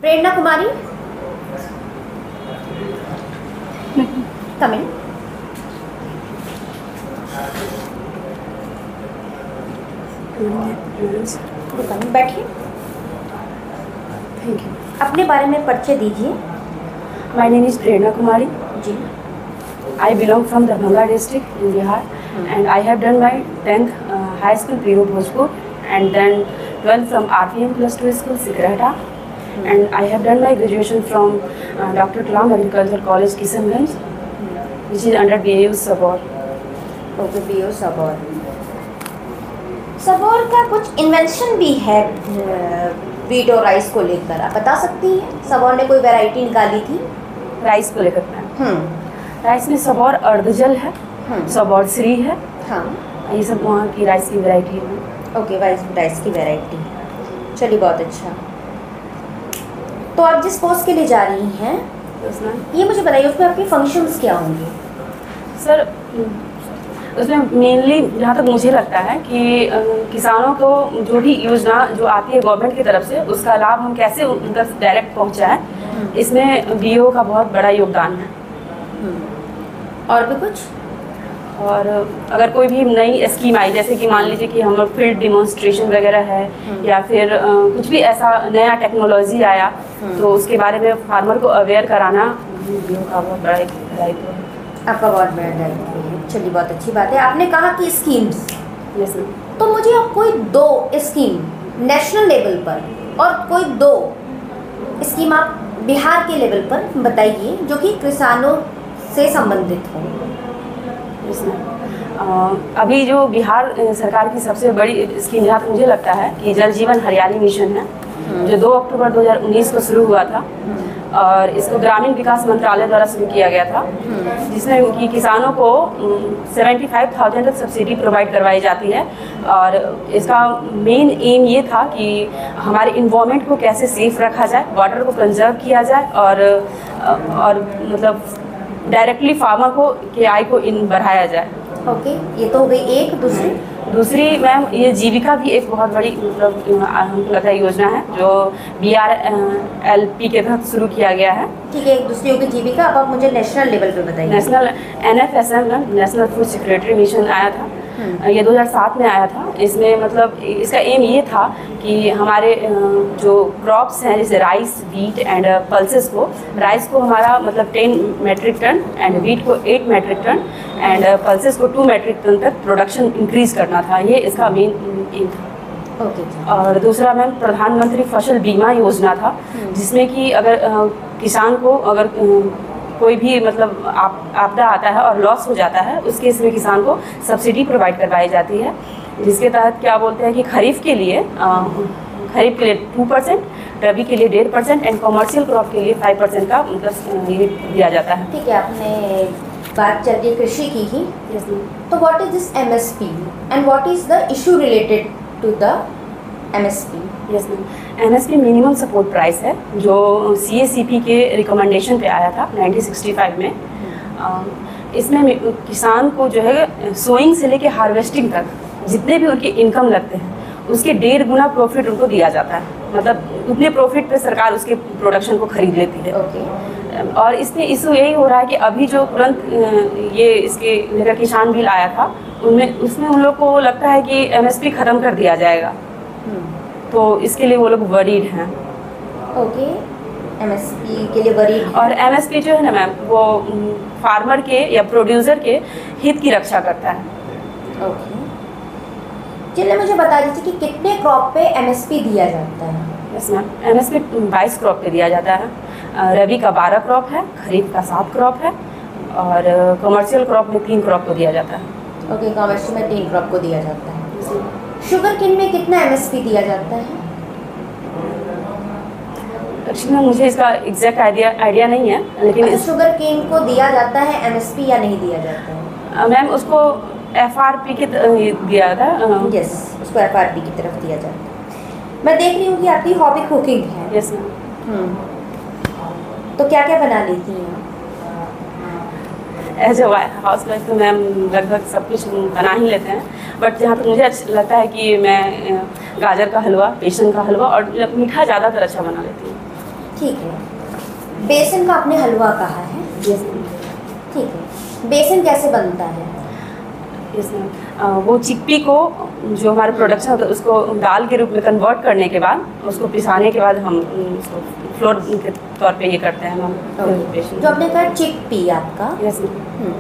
Prerna Kumari, come in. बैठिए। Thank you. अपने बारे में परिचय दीजिए। My name is Prerna Kumari. जी। I belong from Darbhanga district in Bihar, and I have done my 10th high school PU Bhojpur, and then 12th from RPM plus 2 school Sigrahata, and I have done my graduation from Dr. Kalam Agricultural College Kishanganj, which is under BAU Sabor. Okay, BAU Sabour. Sabour का कुछ invention भी है wheat और rice को लेकर, आप बता सकती हैं? सबौर ने कोई वैरायटी निकाली थी राइस को लेकर? राइस में सबौर अर्धजल है, सबौर श्री है। हाँ, ये सब वहाँ की राइस की वैरायटी है। ओके, राइस की वैरायटी। चलिए, बहुत अच्छा। तो आप जिस पोस्ट के लिए जा रही हैं, ये मुझे बताइए उसमें आपके फंक्शंस क्या होंगे? सर, उसमें मेनली जहाँ तक मुझे लगता है कि किसानों को जो भी योजना जो आती है गवर्नमेंट की तरफ से, उसका लाभ हम कैसे उन तक डायरेक्ट पहुँचाएँ, इसमें बीओ का बहुत बड़ा योगदान है। और भी कुछ? और अगर कोई भी नई स्कीम आई, जैसे कि मान लीजिए कि हम फील्ड डिमॉन्स्ट्रेशन वगैरह है, या फिर कुछ भी ऐसा नया टेक्नोलॉजी आया, तो उसके बारे में फार्मर को अवेयर कराना बीओ का बहुत बड़ा एक दायित्व है। आपका बहुत बड़ा दायित्व है। चलिए, बहुत अच्छी बात है। आपने कहा कि स्कीम्स, जैसे तो मुझे आप कोई 2 स्कीम नेशनल लेवल पर और कोई 2 स्कीम आप बिहार के लेवल पर बताइए जो कि किसानों से संबंधित हो। अभी जो बिहार सरकार की सबसे बड़ी स्कीम जहाँ तक मुझे लगता है कि जल जीवन हरियाली मिशन है, जो 2 अक्टूबर 2019 को शुरू हुआ था, और इसको ग्रामीण विकास मंत्रालय द्वारा शुरू किया गया था, जिसमें कि किसानों को 75,000 तक सब्सिडी प्रोवाइड करवाई जाती है। और इसका मेन एम ये था कि हमारे इन्वायरमेंट को कैसे सेफ रखा जाए, वाटर को कंजर्व किया जाए, और मतलब डायरेक्टली फार्मर को की आय को बढ़ाया जाए। ओके, ये तो हो गई एक। दूसरी मैम, ये जीविका भी एक बहुत बड़ी मतलब हमको लगता है योजना है जो BRLP के तहत शुरू किया गया है। ठीक है, एक दूसरी होगी जीविका। अब आप मुझे नेशनल लेवल पे बताइए। National NFSM national food security mission आया था, ये 2007 में आया था। इसमें मतलब इसका एम ये था कि हमारे जो क्रॉप्स हैं जैसे राइस, वीट एंड पल्सेस को, राइस को हमारा मतलब 10 मेट्रिक टन एंड वीट को 8 मेट्रिक टन एंड पल्सेस को 2 मेट्रिक टन तक प्रोडक्शन इंक्रीज करना था। ये इसका मेन एम था। ओके। और दूसरा मैम प्रधानमंत्री फसल बीमा योजना था, जिसमें कि अगर किसान को अगर कोई भी मतलब आपदा आता है और लॉस हो जाता है, उस केस में किसान को सब्सिडी प्रोवाइड करवाई जाती है, जिसके तहत क्या बोलते हैं कि खरीफ के लिए 2%, रबी के लिए 1.5% एंड कॉमर्शियल क्रॉप के लिए 5% का मतलब ये दिया जाता है। ठीक है, आपने बात चल रही कृषि की ही, तो what is this MSP and what is the issue related to the MSP? Yes ma'am, MSP minimum support price है, जो CACP के रिकमेंडेशन पे आया था 1965 में। इसमें किसान को जो है सोइंग से लेके हार्वेस्टिंग तक जितने भी उनके इनकम लगते हैं, उसके 1.5 गुना प्रॉफिट उनको दिया जाता है। मतलब उतने प्रॉफिट पे सरकार उसके प्रोडक्शन को खरीद लेती है। ओके। और इसमें इशू यही हो रहा है कि अभी जो तुरंत ये इसके लेकर किसान बिल आया था, उसमें उन लोग को लगता है कि MSP ख़त्म कर दिया जाएगा, तो इसके लिए वो लोग वरीड हैं। ओके, MSP के लिए वरीड। और MSP जो है ना मैम, वो फार्मर के या प्रोड्यूसर के हित की रक्षा करता है। ओके, चलिए मुझे बता दीजिए कि कितने क्रॉप पे MSP दिया जाता है? यस मैम, MSP 22 क्रॉप पे दिया जाता है। रबी का 12 क्रॉप है, खरीफ का 7 क्रॉप है, और कमर्शियल क्रॉप में 3 क्रॉप को दिया जाता है। ओके, कमर्शियल में 3 क्रॉप को दिया जाता है। शुगर केन में कितना MSP दिया जाता है? एक्चुअली मुझे इसका एग्जैक्ट आइडिया नहीं है, लेकिन अच्छा, शुगर केन को दिया जाता है MSP या नहीं दिया जाता है? मैम उसको FRP के दिया था। यस, उसको FRP की तरफ दिया जाता है। मैं देख रही हूँ कि आपकी हॉबी कुकिंग है। Yes ma'am. तो क्या क्या बना लेती हैं? एज ए हाउस वाइफ तो मैम लगभग सब कुछ बना ही लेते हैं, बट जहाँ तक मुझे अच्छा लगता है कि मैं गाजर का हलवा, बेसन का हलवा और मीठा ज़्यादातर अच्छा बना लेती हूँ। ठीक है। बेसन का आपने हलवा कहा है। यस ठीक है, बेसन कैसे बनता है? यस मैम, वो चिकपी को जो हमारे प्रोडक्शन होता है उसको दाल के रूप में कन्वर्ट करने के बाद उसको पिसाने के बाद हम उसको फ्लोर के तौर पे ये करते हैं हम। जो आपने कहा चिक पी आपका, यस मैम,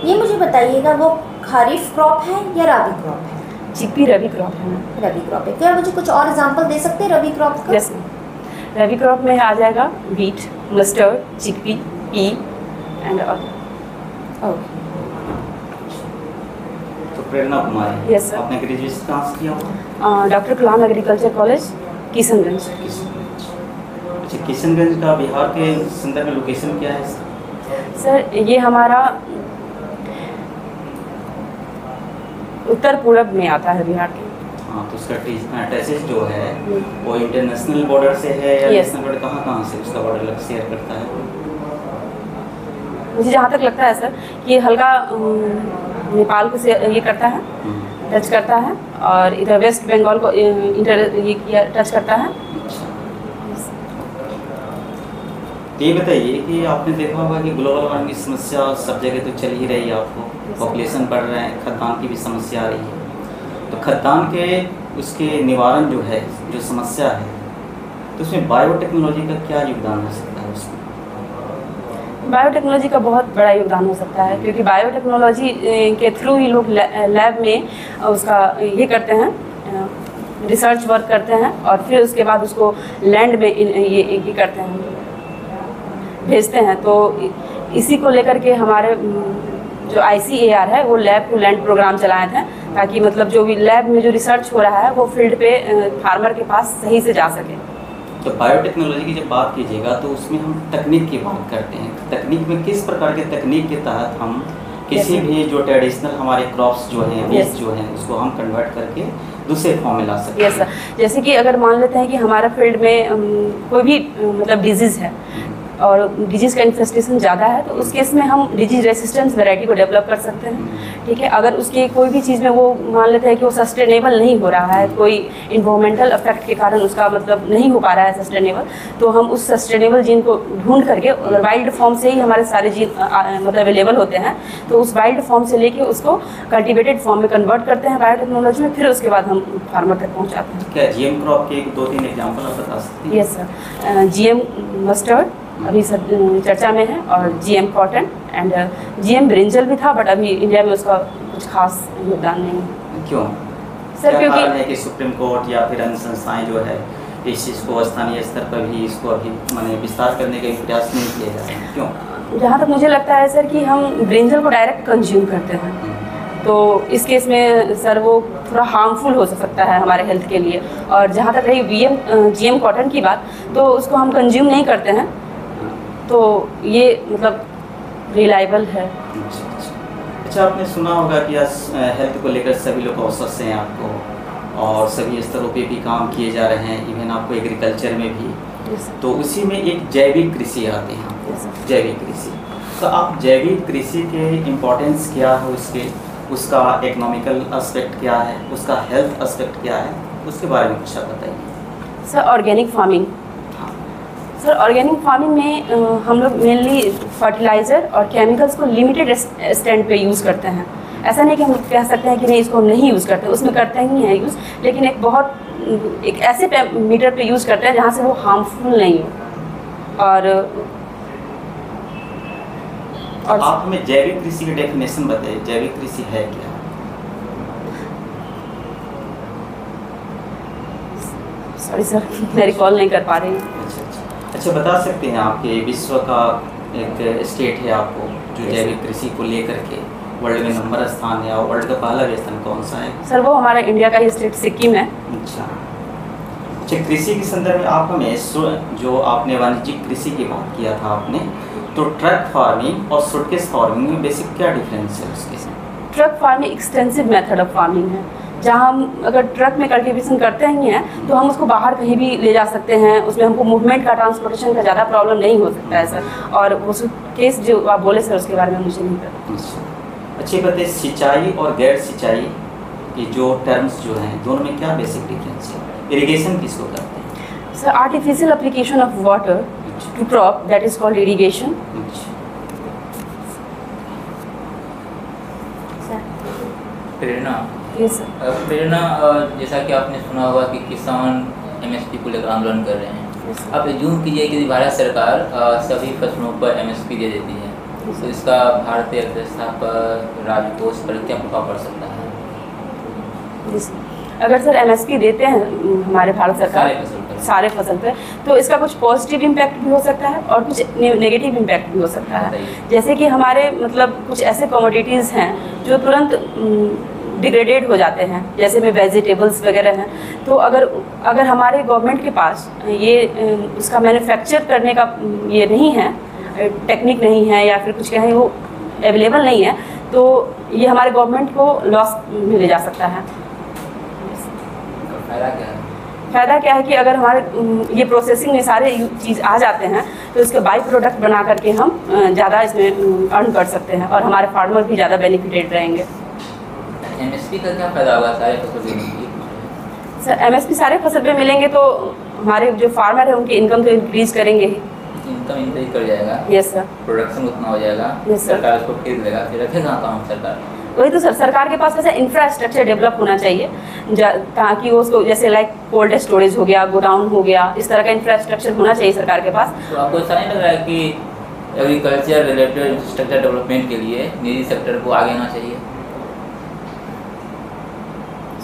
ये मुझे बताइएगा वो खरीफ क्रॉप है या रबी क्रॉप है? चिकपी रबी क्रॉप है मैम। रबी क्रॉप है। क्या मुझे कुछ और एग्जांपल दे सकते हैं रबी क्रॉप का? यस मैम, रबी क्रॉप में आ जाएगा wheat, mustard, chickpea, P and okay. तो प्रेरणा कुमारी, Yes, sir. आपने ग्रेजुएशन कहाँ से किया हुआ? डॉक्टर कलाम एग्रीकल्चर कॉलेज किशनगंज। अच्छा, किशनगंज का बिहार के संदर्भ में लोकेशन क्या है? सर ये हमारा उत्तर पूर्व में आता है बिहार के। हाँ, तो उसका टैसेज जो है वो इंटरनेशनल बॉर्डर से है या Yes. नेशनल बॉर्डर कहाँ से उसका बॉर्डर लग शेयर करता है? मुझे जहाँ तक लगता है सर कि ये हल्का नेपाल को से ये करता है, टच करता है, और इधर वेस्ट बंगाल को ये टच करता है। अच्छा, तो ये बताइए कि आपने देखा होगा कि ग्लोबल वार्मिंग की समस्या सब जगह तो चल ही रही है, आपको पॉपुलेशन बढ़ रहे हैं, खद्दान की भी समस्या आ रही है। तो खद्दान के उसके निवारण जो है, जो समस्या है, तो उसमें बायोटेक्नोलॉजी का क्या योगदान हो सकता है उसमें? बायोटेक्नोलॉजी का बहुत बड़ा योगदान हो सकता है, क्योंकि बायोटेक्नोलॉजी के थ्रू ही लोग लैब में उसका ये करते हैं, रिसर्च वर्क करते हैं, और फिर उसके बाद उसको लैंड में ये करते हैं, भेजते हैं। तो इसी को लेकर के हमारे जो ICAR है वो लैब टू लैंड प्रोग्राम चलाए थे, ताकि मतलब जो भी लैब में जो रिसर्च हो रहा है वो फील्ड पे फार्मर के पास सही से जा सके। तो बायोटेक्नोलॉजी की जब बात कीजिएगा तो उसमें हम तकनीक की बात करते हैं। तकनीक में किस प्रकार के तकनीक के तहत हम किसी भी जो ट्रेडिशनल हमारे क्रॉप्स जो हैं, बीज जो हैं, उसको हम कन्वर्ट करके दूसरे फॉर्म में ला सकते हैं? यस सर, जैसे कि अगर मान लेते हैं कि हमारा फील्ड में कोई भी मतलब डिजीज़ है और डिजीज़ का इन्फेस्टेशन ज़्यादा है, तो उस केस में हम डिजीज रेसिस्टेंस वैरायटी को डेवलप कर सकते हैं। ठीक है, अगर उसकी कोई भी चीज़ में वो मान लेते हैं कि वो सस्टेनेबल नहीं हो रहा है, कोई इन्वायरमेंटल इफेक्ट के कारण उसका मतलब नहीं हो पा रहा है सस्टेनेबल, तो हम उस सस्टेनेबल जीन को ढूंढ करके, अगर वाइल्ड फॉर्म से ही हमारे सारे जीन मतलब अवेलेबल होते हैं, तो उस वाइल्ड फॉर्म से लेके उसको कल्टिवेटेड फॉर्म में कन्वर्ट करते हैं बायोटेक्नोलॉजी में, फिर उसके बाद हम फार्मर तक पहुँचाते हैं। क्या GM क्रॉप के 2-3 एग्जाम्पल आप बता सकते हैं? यस सर, GM मस्टर्ड अभी सब चर्चा में है, और GM cotton and GM brinjal भी था, बट अभी इंडिया में उसका कुछ खास योगदान नहीं है। क्यों सर? क्या क्योंकि कारण है कि सुप्रीम कोर्ट या फिर अन्य संस्थाएं जो है इस चीज़ को स्थानीय स्तर पर भी इसको अभी माने विस्तार करने का प्रयास नहीं किए जा रहे हैं? क्यों? जहाँ तक मुझे लगता है सर कि हम ब्रिंजल को डायरेक्ट कंज्यूम करते हैं, तो इस केस में सर वो थोड़ा हार्मफुल हो सकता है हमारे हेल्थ के लिए। और जहाँ तक रही GM कॉटन की बात, तो उसको हम कंज्यूम नहीं करते हैं, तो ये मतलब रिलायबल है। अच्छा, आपने सुना होगा कि आज हेल्थ को लेकर सभी लोग अवसर हैं आपको, और सभी स्तरों पे भी काम किए जा रहे हैं, इवन आपको एग्रीकल्चर में भी। तो उसी में एक जैविक कृषि आते हैं, जैविक कृषि। तो आप जैविक कृषि के इम्पोर्टेंस क्या है, उसका इकोनॉमिकल एस्पेक्ट क्या है, उसका हेल्थ एस्पेक्ट क्या है, उसके बारे में कुछ आप बताइए। Sir organic farming, sir organic farming में हम लोग मेनली फर्टिलाइज़र और केमिकल्स को लिमिटेड एक्सटेंट पे यूज़ करते हैं। ऐसा नहीं कि हम कह सकते हैं कि नहीं इसको हम नहीं यूज़ करते, उसमें करते ही हैं यूज़, लेकिन एक ऐसे मीटर पे यूज़ करते हैं जहाँ से वो हार्मफुल नहीं हो। और आप हमें जैविक कृषि की डेफिनेशन बताइए, जैविक कृषि है क्या? सॉरी सर, मैं रिकॉल नहीं कर पा रही हूँ। अच्छा, बता सकते हैं आपके विश्व का एक स्टेट है आपको जो जैविक कृषि को लेकर के वर्ल्ड में नंबर स्थान है, और वर्ल्ड का पहला स्थान कौन सा है? सर वो हमारा इंडिया का ही स्टेट सिक्किम है। अच्छा, कृषि के संदर्भ में आप हमें जो आपने वाणिज्यिक कृषि की बात किया था आपने, तो ट्रक फार्मिंग और सूटकेस फार्मिंग में बेसिक क्या डिफरेंस है उसके? Truck farming extensive method of farming है, जहाँ हम अगर ट्रक में कल्टिवेशन करते ही हैं तो हम उसको बाहर कहीं भी ले जा सकते हैं, उसमें हमको मूवमेंट का, ट्रांसपोर्टेशन का ज़्यादा प्रॉब्लम नहीं हो सकता है सर। और वो केस जो आप बोले सर उसके बारे में मुझे नहीं पता। अच्छी बात है। सिंचाई और गैर सिंचाई की जो टर्म्स जो हैं, दोनों में क्या बेसिक डिफरेंस है? इरिगेशन किसको करते हैं? Sir artificial application of water to crop, that is called irrigation. Prerna, Yes, sir. प्रेरणा, जैसा कि आपने सुना होगा कि किसान एमएसपी को लेकर आंदोलन कर रहे हैं। Yes, sir. आप एज्यूम कीजिए कि भारत सरकार सभी फसलों पर एमएसपी दे देती है, तो इसका भारतीय अर्थव्यवस्था पर, राजकोष पर क्या प्रभाव पड़ सकता है? Yes, sir. अगर सर एमएसपी देते हैं हमारे भारत सरकार सारे फसल पर। सारे फसल पे, तो इसका कुछ पॉजिटिव इम्पैक्ट भी हो सकता है और कुछ नेगेटिव इम्पैक्ट भी हो सकता है। बताइए। जैसे कि हमारे मतलब कुछ ऐसे कमोडिटीज़ हैं जो तुरंत डिग्रेडेड हो जाते हैं, जैसे में वेजिटेबल्स वगैरह हैं। तो अगर हमारे गवर्नमेंट के पास ये उसका मैन्युफैक्चर करने का ये नहीं है, टेक्निक नहीं है, या फिर कुछ कहें वो अवेलेबल नहीं है, तो ये हमारे गवर्नमेंट को लॉस में ले जा सकता है। फायदा क्या है? फ़ायदा क्या है कि अगर हमारे ये प्रोसेसिंग में सारे चीज़ आ जाते हैं, तो इसके बाई प्रोडक्ट बना करके हम ज़्यादा इसमें अर्न कर सकते हैं और हमारे फार्मर भी ज़्यादा बेनिफिटेड रहेंगे। एमएसपी का क्या फायदा होगा सारे फसल के लिए? सर एमएसपी सारे फसल पे मिलेंगे तो हमारे जो फार्मर है उनकी इनकम तो इंक्रीज करेंगे ही। इनकम इंक्रीज कर जाएगा, यस सर। प्रोडक्शन उतना हो जाएगा, Yes, sir. सरकार उसको खरीद लेगा, फिर रखेगा काम सरकार। वही तो सर, सरकार के पास वैसे इंफ्रास्ट्रक्चर डेवलप होना चाहिए ताकि वो उसको जैसे लाइक कोल्ड स्टोरेज हो गया, गोडाउन हो गया, इस तरह का इंफ्रास्ट्रक्चर होना चाहिए सरकार के पास। तो आपको ऐसा नहीं लग रहा है कि एग्रीकल्चर रिलेटेड इंफ्रास्ट्रक्चर डेवलपमेंट के लिए निजी सेक्टर को आगे आना चाहिए?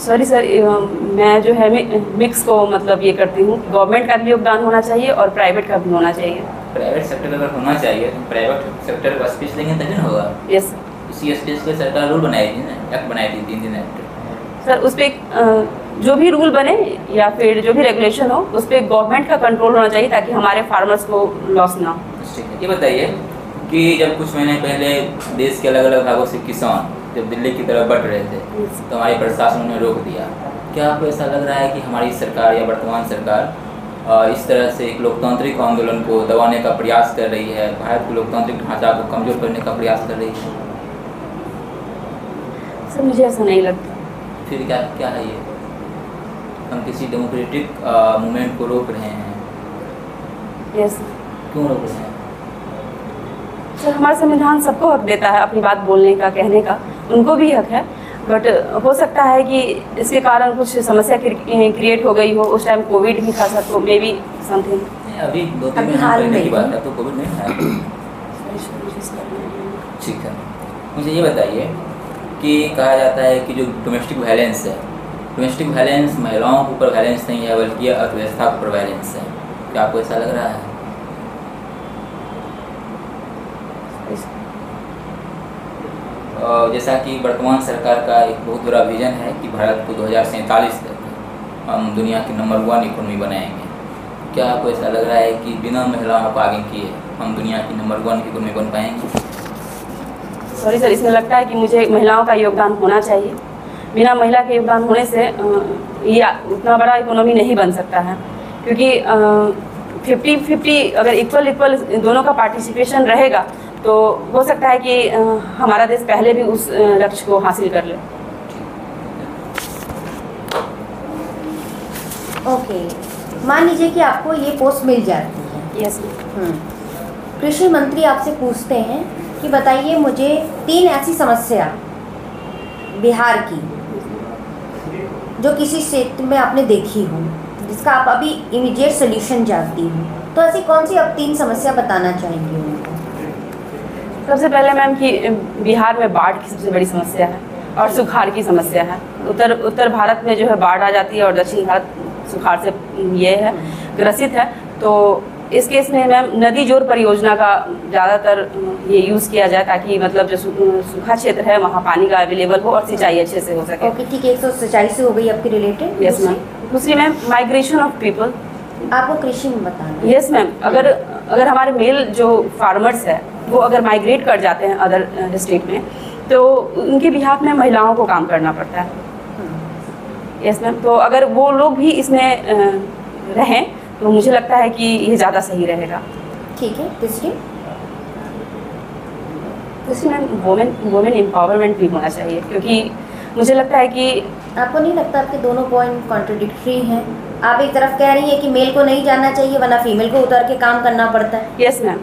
सॉरी सर, मैं जो है मिक्स को मतलब ये करती हूँ, गवर्नमेंट का भी योगदान होना चाहिए और प्राइवेट का भी होना चाहिए। प्राइवेट सेक्टर अगर होना चाहिए तो प्राइवेट सेक्टर का स्पेस लेंगे तभी ना होगा। यस इसी स्पेस पे सरकार रूल बनाई थी ना, एक्ट बनाई थी 3 एक्ट। सर, उस पर जो भी रूल बने या फिर जो भी रेगुलेशन हो, उस पर गवर्नमेंट का कंट्रोल होना चाहिए ताकि हमारे फार्मर्स को लॉस ना हो। ठीक है, ये बताइए कि जब कुछ महीने पहले देश के अलग अलग भागों से किसान जब दिल्ली की तरफ बढ़ रहे थे तो हमारे प्रशासन ने रोक दिया। क्या आपको ऐसा लग रहा है कि हमारी सरकार या वर्तमान सरकार इस तरह से एक लोकतांत्रिक आंदोलन को दबाने का प्रयास कर रही है, भारत के लोकतांत्रिक ढांचा को कमजोर करने का प्रयास कर रही है? सर मुझे ऐसा नहीं लगता। फिर क्या है ये? हम किसी डेमोक्रेटिक मूवमेंट को रोक रहे हैं। यस क्यों रोक रहे हैं? सर, हमारा संविधान सबको हक देता है अपनी बात बोलने का, कहने का, उनको भी हक है। बट हो सकता है कि इसके कारण कुछ समस्या क्रिएट हो गई हो। उस टाइम कोविड भी था सर, तो मे बी समथिंग। अभी 2-3 अभी महीने हाल पहले की में बात है तो कोविड नहीं था। ठीक है, मुझे ये बताइए कि कहा जाता है कि जो डोमेस्टिक वायलेंस है, डोमेस्टिक वायलेंस महिलाओं के ऊपर वायलेंस नहीं है बल्कि अर्थव्यवस्था के ऊपर वायलेंस है। क्या आपको ऐसा लग रहा है? जैसा कि वर्तमान सरकार का एक बहुत बड़ा विजन है कि भारत को 2047 तक हम दुनिया की नंबर 1 इकोनॉमी बनाएंगे। क्या आपको ऐसा लग रहा है कि बिना महिलाओं को आगे किए हम दुनिया की नंबर 1 इकोनॉमी बन पाएंगे? सॉरी सर, इसमें लगता है कि मुझे महिलाओं का योगदान होना चाहिए। बिना महिला के योगदान होने से ये उतना बड़ा इकोनॉमी नहीं बन सकता है, क्योंकि 50-50 अगर इक्वल दोनों का पार्टिसिपेशन रहेगा तो हो सकता है कि हमारा देश पहले भी उस लक्ष्य को हासिल कर ले। ओके, मान लीजिए कि आपको ये पोस्ट मिल जाती है। यस। कृषि मंत्री आपसे पूछते हैं कि बताइए मुझे 3 ऐसी समस्या बिहार की जो किसी क्षेत्र में आपने देखी हो, जिसका आप अभी इमीडिएट सोल्यूशन चाहती हो, तो ऐसी कौन सी आप 3 समस्या बताना चाहेंगे उनको? सबसे पहले मैम कि बिहार में बाढ़ की सबसे बड़ी समस्या है और सुखाड़ की समस्या है। उत्तर भारत में जो है बाढ़ आ जाती है और दक्षिण भारत सुखाड़ से ये है ग्रसित है। तो इस केस में मैम नदी जोड़ परियोजना का ज़्यादातर ये यूज़ किया जाए ताकि मतलब जो सूखा क्षेत्र है वहाँ पानी का अवेलेबल हो और सिंचाई अच्छे से हो सके। ओके, ठीक है। 147 से हो गई आपकी रिलेटेड। Yes ma'am. दूसरी मैम माइग्रेशन ऑफ पीपल। आपको कृषि में बताना है। यस मैम, अगर हमारे मेल जो फार्मर्स है वो अगर माइग्रेट कर जाते हैं अदर डिस्ट्रिक्ट में, तो उनके बिहाफ में महिलाओं को काम करना पड़ता है। यस मैम, तो अगर वो लोग भी इसमें रहें तो मुझे लगता है कि ये ज़्यादा सही रहेगा। ठीक है। तीसरी मैम वुमेन एम्पावरमेंट भी होना चाहिए, क्योंकि मुझे लगता है कि आपको नहीं लगता आपके दोनों पॉइंट कॉन्ट्रडिक्टरी हैं? आप एक तरफ कह रही है कि मेल को नहीं जाना चाहिए वरना फीमेल को उतर के काम करना पड़ता है। यस मैम,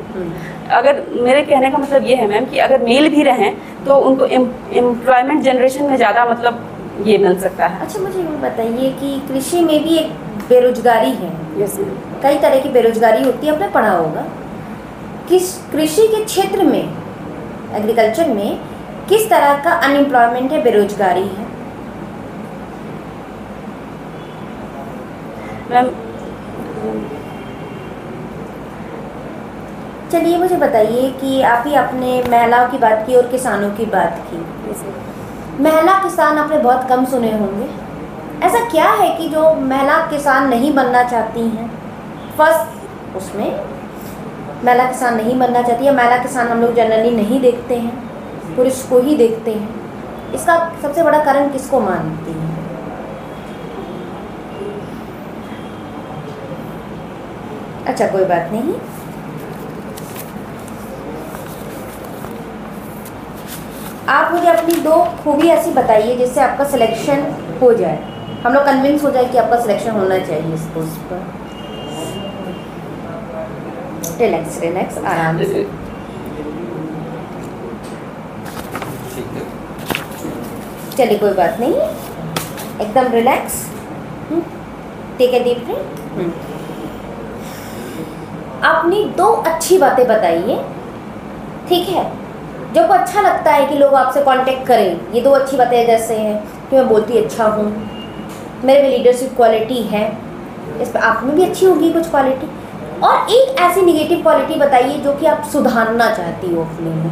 अगर मेरे कहने का मतलब ये है मैम कि अगर मेल भी रहें तो उनको एम्प्लॉयमेंट जनरेशन में ज़्यादा मतलब ये मिल सकता है। अच्छा, मुझे ये बताइए कि कृषि में भी एक बेरोजगारी है। यस मैम, कई तरह की बेरोजगारी होती है, आपने पढ़ा होगा। किस कृषि के क्षेत्र में, एग्रीकल्चर में किस तरह का अनएम्प्लॉयमेंट है, बेरोजगारी है? मैम चलिए मुझे बताइए कि आप ही अपने महिलाओं की बात की और किसानों की बात की। महिला किसान आपने बहुत कम सुने होंगे। ऐसा क्या है कि जो महिला किसान नहीं बनना चाहती हैं? फर्स्ट उसमें महिला किसान नहीं बनना चाहती है। महिला किसान हम लोग जनरली नहीं देखते हैं, पुरुष को ही देखते हैं। इसका सबसे बड़ा कारण किसको मानती हैं? अच्छा, कोई बात नहीं। आप मुझे अपनी 2 खूबी ऐसी बताइए जिससे आपका सिलेक्शन हो जाए, हम लोग कन्विंस हो जाए कि आपका सिलेक्शन होना चाहिए इस पोस्ट पर। रिलैक्स रिलैक्स, आराम से। चलिए कोई बात नहीं, एकदम relax. Take a deep breath. अपनी 2 अच्छी बातें बताइए, ठीक है, जो को अच्छा लगता है कि लोग आपसे कांटेक्ट करें। ये 2 अच्छी बातें जैसे हैं कि मैं बोलती अच्छा हूँ, मेरे में लीडरशिप क्वालिटी है, इस पर आप में भी अच्छी होगी कुछ क्वालिटी। और एक ऐसी निगेटिव क्वालिटी बताइए जो कि आप सुधारना चाहती हो अपने में।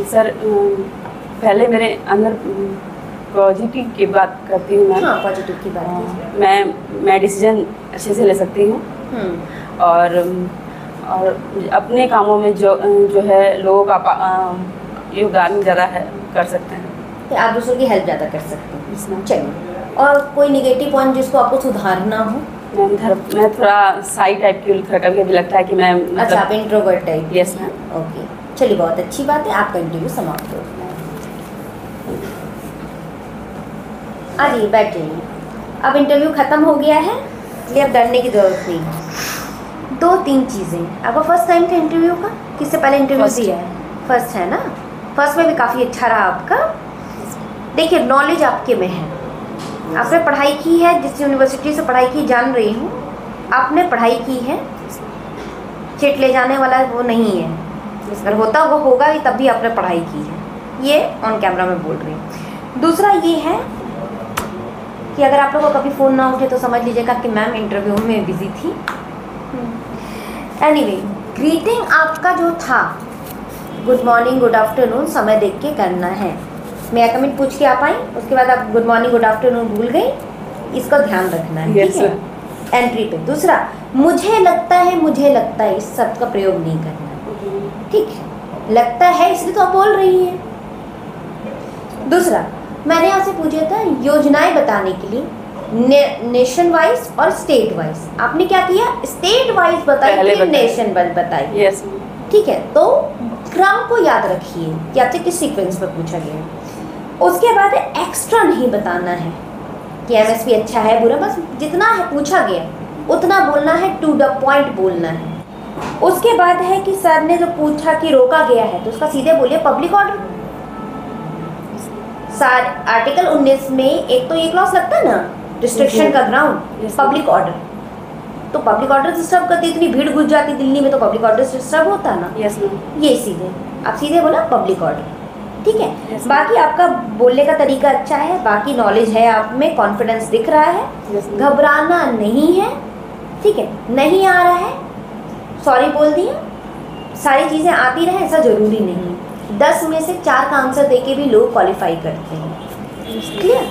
सर, पहले मेरे अंदर पॉजिटिव की बात करती हूँ मैं। हाँ, पॉजिटिव की बात कीजिए। मैं डिसीजन अच्छे से ले सकती हूँ और अपने कामों में जो है लोगों का योगदान ज़्यादा है कर सकते हैं, तो आप दूसरों की हेल्प ज़्यादा कर सकते हैं। चलिए, और कोई निगेटिव पॉइंट जिसको आपको सुधारना हो? मैं थोड़ा साई टाइप की, कभी लगता है कि मैं अच्छा, आप introvert type? Yes ma'am. Okay, चलिए बहुत अच्छी बात है, आपका इंटरव्यू समाप्त हो। आ जाइए, बैठ जाइए। अब इंटरव्यू ख़त्म हो गया है, इसलिए अब डरने की ज़रूरत नहीं। 2-3 चीज़ें। आपका फर्स्ट टाइम था इंटरव्यू का? किससे पहले इंटरव्यू दिया है? फर्स्ट है ना? फर्स्ट में भी काफ़ी अच्छा रहा आपका। देखिए, नॉलेज आपके में है, आपने पढ़ाई की है, जिस यूनिवर्सिटी से पढ़ाई की जान रही हूँ, आपने पढ़ाई की है। चिट ले जाने वाला वो नहीं है, अगर होता वो होगा ही, तब भी आपने पढ़ाई की है। ये ऑन कैमरा में बोल रही हूँ। दूसरा ये है कि अगर आप लोगों को कभी फ़ोन ना उठे तो समझ लीजिएगा कि मैम इंटरव्यू में बिजी थी। एनीवे, ग्रीटिंग आपका जो था, गुड मॉर्निंग गुड आफ्टरनून समय देख के करना है। मैं कमेंट पूछ के आप आई, उसके बाद आप गुड मॉर्निंग गुड आफ्टरनून भूल गई, इसका ध्यान रखना है। yes, ठीक है, एंट्री पे। दूसरा, मुझे लगता है इस सब का प्रयोग नहीं करना। ठीक है, लगता है इसलिए तो आप बोल रही हैं। दूसरा, मैंने आपसे पूछा था योजनाएं बताने के लिए नेशन वाइज और स्टेट वाइज। आपने क्या किया? स्टेट वाइज बताई, नेशन वाइज बताई। यस, ठीक है, तो क्रम को याद रखिए कि आपसे किस सीक्वेंस में पूछा गया। उसके बाद एक्स्ट्रा नहीं बताना है कि एमएसपी अच्छा है बुरा, बस जितना है पूछा गया उतना बोलना है, टू द पॉइंट बोलना है। उसके बाद है कि सर ने जो पूछा कि रोका गया है, तो उसका सीधे बोलिए पब्लिक ऑर्डर। आर्टिकल 19 में एक तो ये क्लॉज लगता है ना, रिस्ट्रिक्शन का ग्राउंड, पब्लिक ऑर्डर। तो पब्लिक ऑर्डर डिस्टर्ब करती, इतनी भीड़ घुस जाती दिल्ली में, तो पब्लिक ऑर्डर डिस्टर्ब होता ना। यस मैम, ये सीधे आप सीधे बोला पब्लिक ऑर्डर। ठीक है, बाकी आपका बोलने का तरीका अच्छा है, बाकी नॉलेज है आप में, कॉन्फिडेंस दिख रहा है, घबराना नहीं है। ठीक है, नहीं आ रहा है सॉरी बोल दिया, सारी चीज़ें आती रहे ऐसा ज़रूरी नहीं। 10 में से 4 का आंसर देके भी लोग क्वालिफाई करते हैं। क्लियर?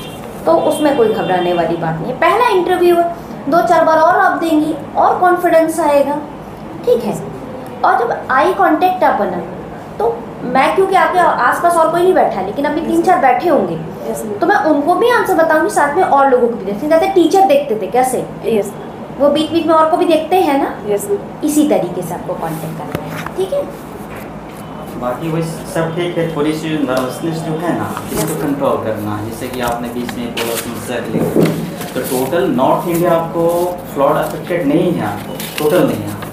तो उसमें कोई घबराने वाली बात नहीं है। पहला इंटरव्यू है, 2-4 बार और आप देंगी और कॉन्फिडेंस आएगा। ठीक है, और जब आई कांटेक्ट आप बना, तो मैं क्योंकि आपके आसपास और कोई नहीं बैठा, लेकिन अभी 3-4 बैठे होंगे, तो मैं उनको भी आंसर बताऊंगी, साथ में और लोगों को भी देखते, जैसे टीचर देखते थे कैसे, यस, वो बीच बीच में और को भी देखते हैं ना, यस, इसी तरीके से आपको कांटेक्ट करना है। ठीक है, बाकी वही सब ठीक है। थोड़ी सी नर्वसनेस जो है ना, इसको कंट्रोल करना है। जैसे कि आपने बीच में बोला समस्या के लिए तो टोटल नॉर्थ इंडिया आपको फ्लड अफेक्टेड नहीं है, आपको टोटल नहीं है आपको।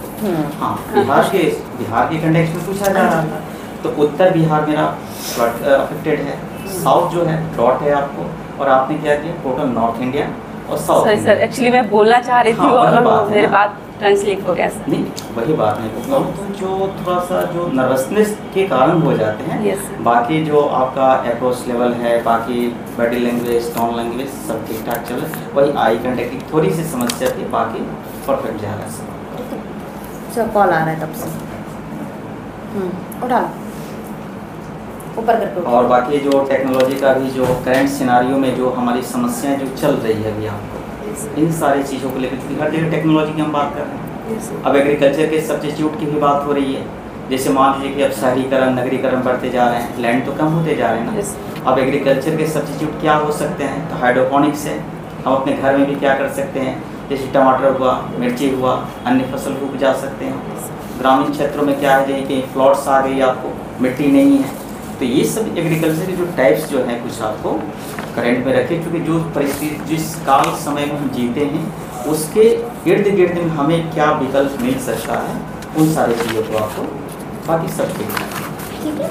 हाँ, बिहार के कंटेक्स्ट में पूछा जा रहा है, तो उत्तर बिहार मेरा फ्लड अफेक्टेड है, साउथ जो है फ्लड है आपको, और आपने क्या किया टोटल नॉर्थ इंडिया और साउथ। सॉरी सर, एक्चुअली मैं बोलना चाह रही थी, हाँ, और मेरे बात ट्रांसलेट हो गया सर। नहीं, वही बात मैं बोल रहा हूँ, तो जो थोड़ा सा जो नर्वसनेस के कारण हो जाते हैं। Yes, sir. बाकी जो आपका एप्रोच लेवल है, बाकी बॉडी लैंग्वेज, टोन लैंग्वेज सब ठीक ठाक चल रहा है। वही आई कांटेक्ट की थोड़ी सी समस्या थी, बाकी परफेक्ट जा रहा है सब। सर कॉल आ रहा है तब से। उठा लो, ऊपर करके उठा। और बाकी जो टेक्नोलॉजी का भी जो करंट सिनारियो में जो हमारी समस्याएं जो चल रही है अभी आपको, इन सारी चीज़ों को लेकर, क्योंकि हर जगह टेक्नोलॉजी की हम बात कर रहे हैं। अब एग्रीकल्चर के सब्स्टिट्यूट की भी बात हो रही है, जैसे मान लीजिए कि अब शहरीकरण नगरीकरण बढ़ते जा रहे हैं, लैंड तो कम होते जा रहे हैं ना। अब एग्रीकल्चर के सब्स्टिट्यूट क्या हो सकते हैं, तो हाइड्रोपोनिक्स है। हम अपने घर में भी क्या कर सकते हैं, जैसे टमाटर हुआ, मिर्ची हुआ, अन्य फसल को उपजा सकते हैं। ग्रामीण क्षेत्रों में क्या है कि फ्लड्स आ गई, आपको मिट्टी नहीं है, तो ये सब एग्रीकल्चर के जो टाइप्स जो हैं कुछ आपको करंट में रखें, क्योंकि जो परिस्थिति जिस काल समय में हम जीते हैं उसके इर्द गिर्द में हमें क्या विकल्प मिल सकता है, उन सारी चीज़ों को आपको, बाकी सब ठीक है। ठीक है।